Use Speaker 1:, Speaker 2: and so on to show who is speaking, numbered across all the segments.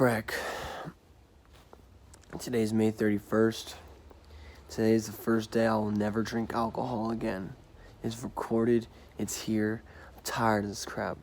Speaker 1: Frick. Today's May 31st. Today is the first day I will never drink alcohol again. It's recorded, it's here. I'm tired of this crap.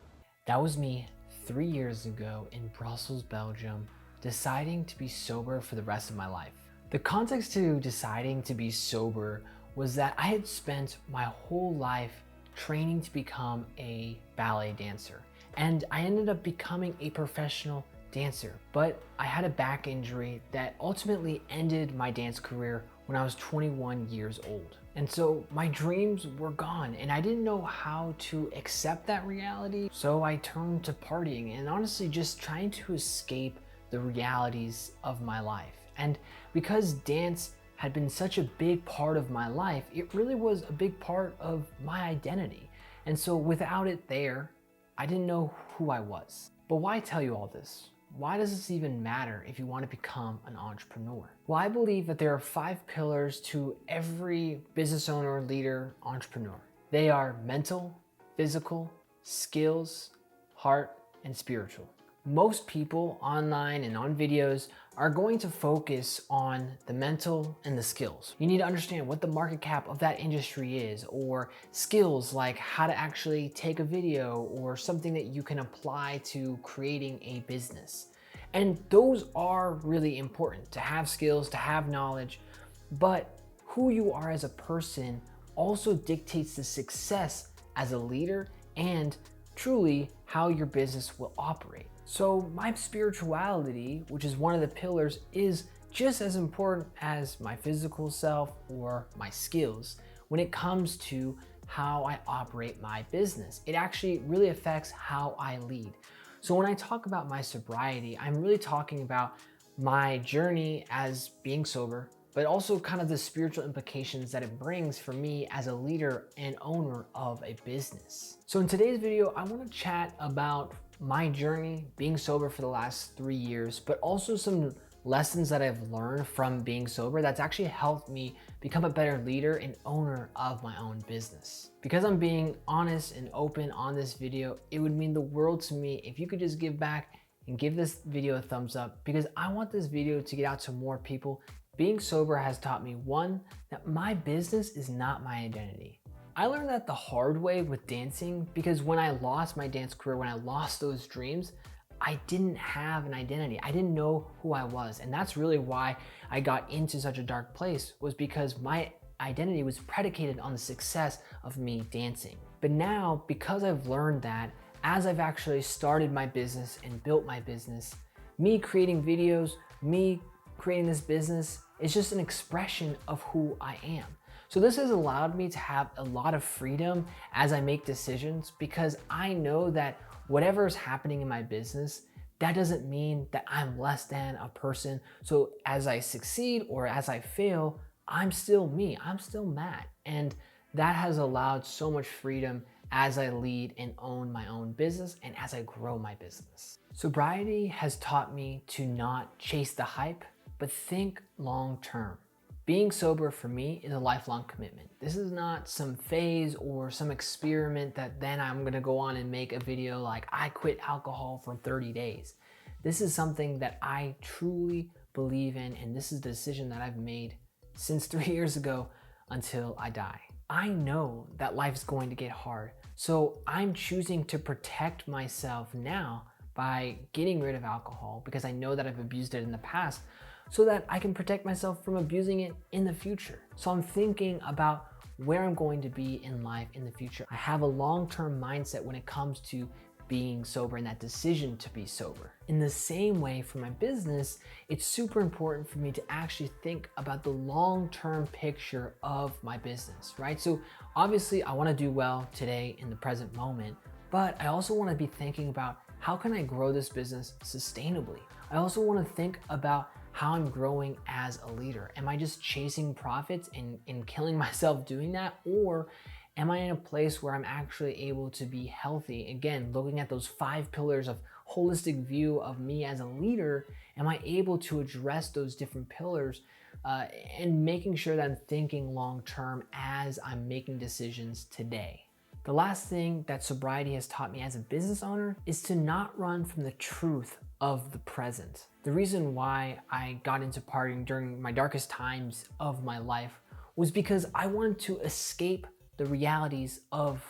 Speaker 2: That was me 3 years ago in Brussels, Belgium, deciding to be sober for the rest of my life. The context to deciding to be sober was that I had spent my whole life training to become a ballet dancer, and I ended up becoming a professional dancer, but I had a back injury that ultimately ended my dance career when I was 21 years old. And so my dreams were gone and I didn't know how to accept that reality. So I turned to partying and honestly just trying to escape the realities of my life. And because dance had been such a big part of my life, it really was a big part of my identity. And so without it there, I didn't know who I was. But why tell you all this? Why does this even matter if you want to become an entrepreneur? Well, I believe that there are 5 pillars to every business owner, leader, entrepreneur. They are mental, physical, skills, heart, and spiritual. Most people online and on videos are going to focus on the mental and the skills. You need to understand what the market cap of that industry is, or skills like how to actually take a video or something that you can apply to creating a business. And those are really important, to have skills, to have knowledge, but who you are as a person also dictates the success as a leader and truly how your business will operate. So my spirituality, which is one of the pillars, is just as important as my physical self or my skills when it comes to how I operate my business. It actually really affects how I lead. So when I talk about my sobriety, I'm really talking about my journey as being sober, but also kind of the spiritual implications that it brings for me as a leader and owner of a business. So in today's video, I want to chat about my journey being sober for the last 3 years, but also some lessons that I've learned from being sober that's actually helped me become a better leader and owner of my own business. Because I'm being honest and open on this video, it would mean the world to me if you could just give back and give this video a thumbs up, because I want this video to get out to more people. Being sober has taught me, one, that my business is not my identity. I learned that the hard way with dancing, because when I lost my dance career, when I lost those dreams, I didn't have an identity. I didn't know who I was. And that's really why I got into such a dark place, was because my identity was predicated on the success of me dancing. But now, because I've learned that, as I've actually started my business and built my business, me creating videos, me creating this business is just an expression of who I am. So this has allowed me to have a lot of freedom as I make decisions, because I know that whatever is happening in my business, that doesn't mean that I'm less than a person. So as I succeed or as I fail, I'm still me, I'm still Matt. And that has allowed so much freedom as I lead and own my own business and as I grow my business. Sobriety has taught me to not chase the hype, but think long term. Being sober for me is a lifelong commitment. This is not some phase or some experiment that then I'm gonna go on and make a video like I quit alcohol for 30 days. This is something that I truly believe in, and this is the decision that I've made since 3 years ago until I die. I know that life's going to get hard, so I'm choosing to protect myself now by getting rid of alcohol, because I know that I've abused it in the past, so that I can protect myself from abusing it in the future. So I'm thinking about where I'm going to be in life in the future. I have a long-term mindset when it comes to being sober and that decision to be sober. In the same way for my business, it's super important for me to actually think about the long-term picture of my business, right? So obviously I wanna do well today in the present moment, but I also wanna be thinking about how can I grow this business sustainably? I also wanna think about how I'm growing as a leader. Am I just chasing profits and killing myself doing that? Or am I in a place where I'm actually able to be healthy? Again, looking at those 5 pillars of holistic view of me as a leader, am I able to address those different pillars and making sure that I'm thinking long term as I'm making decisions today? The last thing that sobriety has taught me as a business owner is to not run from the truth of the present. The reason why I got into partying during my darkest times of my life was because I wanted to escape the realities of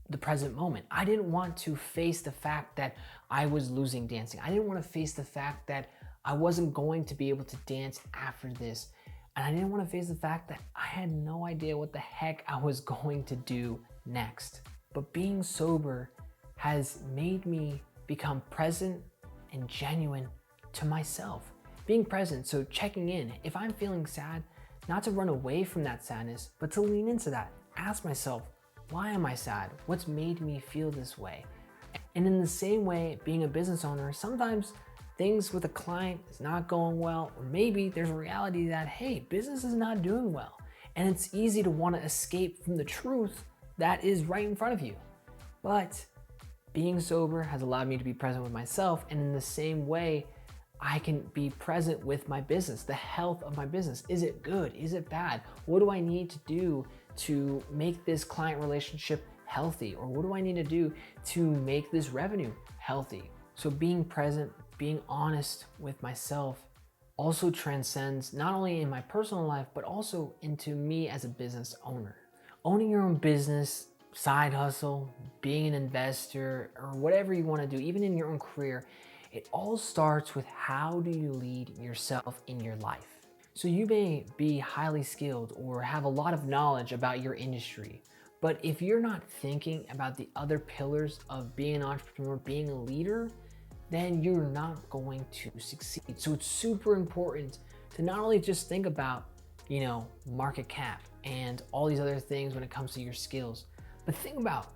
Speaker 2: the present moment. I didn't want to face the fact that I was losing dancing. I didn't want to face the fact that I wasn't going to be able to dance after this. And I didn't want to face the fact that I had no idea what the heck I was going to do next. But being sober has made me become present and genuine to myself. Being present, so checking in. If I'm feeling sad, not to run away from that sadness, but to lean into that. Ask myself, why am I sad? What's made me feel this way? And in the same way, being a business owner, sometimes things with a client is not going well, or maybe there's a reality that, hey, business is not doing well. And it's easy to want to escape from the truth that is right in front of you. But being sober has allowed me to be present with myself, and in the same way, I can be present with my business, the health of my business. Is it good? Is it bad? What do I need to do to make this client relationship healthy? Or what do I need to do to make this revenue healthy? So being present, being honest with myself also transcends not only in my personal life, but also into me as a business owner. Owning your own business, side hustle, being an investor, or whatever you want to do, even in your own career, it all starts with how do you lead yourself in your life. So you may be highly skilled or have a lot of knowledge about your industry, but if you're not thinking about the other pillars of being an entrepreneur, being a leader, then you're not going to succeed. So it's super important to not only just think about, market cap and all these other things when it comes to your skills, but think about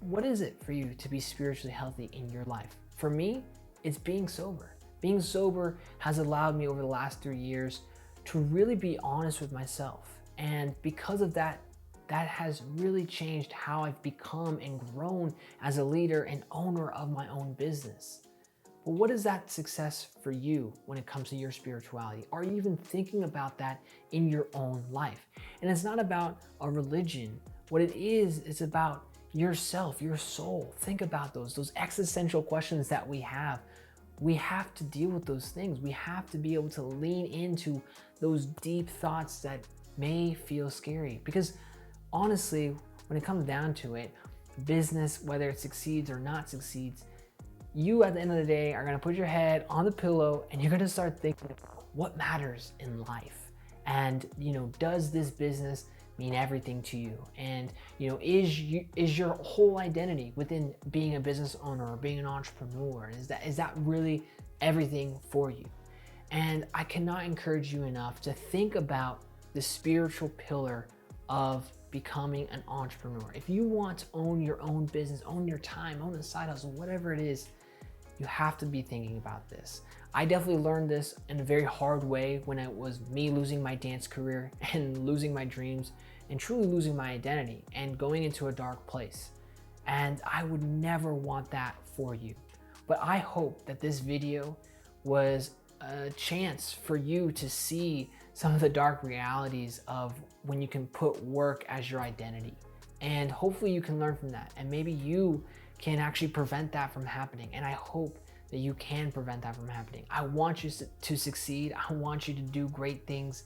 Speaker 2: what is it for you to be spiritually healthy in your life. For me, it's being sober. Being sober has allowed me over the last 3 years to really be honest with myself. And because of that, that has really changed how I've become and grown as a leader and owner of my own business. But what is that success for you when it comes to your spirituality? Are you even thinking about that in your own life? And it's not about a religion. What it is, it's about yourself, your soul. Think about those existential questions that we have. We have to deal with those things. We have to be able to lean into those deep thoughts that may feel scary. Because honestly, when it comes down to it, business, whether it succeeds or not succeeds, you at the end of the day are gonna put your head on the pillow and you're gonna start thinking about what matters in life. And does this business mean everything to you? And is your whole identity within being a business owner or being an entrepreneur? Is that really everything for you? And I cannot encourage you enough to think about the spiritual pillar of becoming an entrepreneur. If you want to own your own business, own your time, own a side hustle, whatever it is, you have to be thinking about this. I definitely learned this in a very hard way when it was me losing my dance career and losing my dreams and truly losing my identity and going into a dark place. And I would never want that for you. But I hope that this video was a chance for you to see some of the dark realities of when you can put work as your identity. And hopefully you can learn from that. And maybe you can actually prevent that from happening. And I hope that you can prevent that from happening. I want you to succeed. I want you to do great things,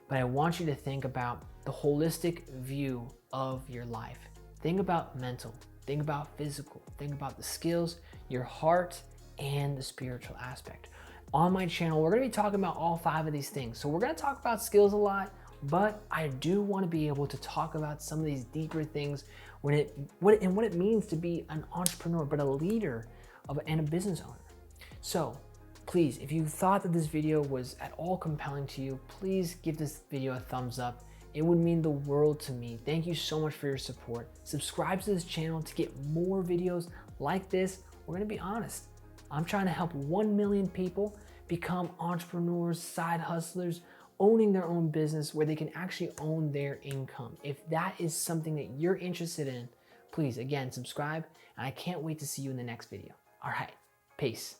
Speaker 2: but I want you to think about the holistic view of your life. Think about mental, think about physical, think about the skills, your heart, and the spiritual aspect. On my channel, we're gonna be talking about all 5 of these things. So we're gonna talk about skills a lot, but I do wanna be able to talk about some of these deeper things what it means to be an entrepreneur, but a leader and a business owner. So please, if you thought that this video was at all compelling to you, please give this video a thumbs up. It would mean the world to me. Thank you so much for your support. Subscribe to this channel to get more videos like this. We're gonna be honest. I'm trying to help 1 million people become entrepreneurs, side hustlers, owning their own business where they can actually own their income. If that is something that you're interested in, please, again, subscribe, and I can't wait to see you in the next video. All right, peace.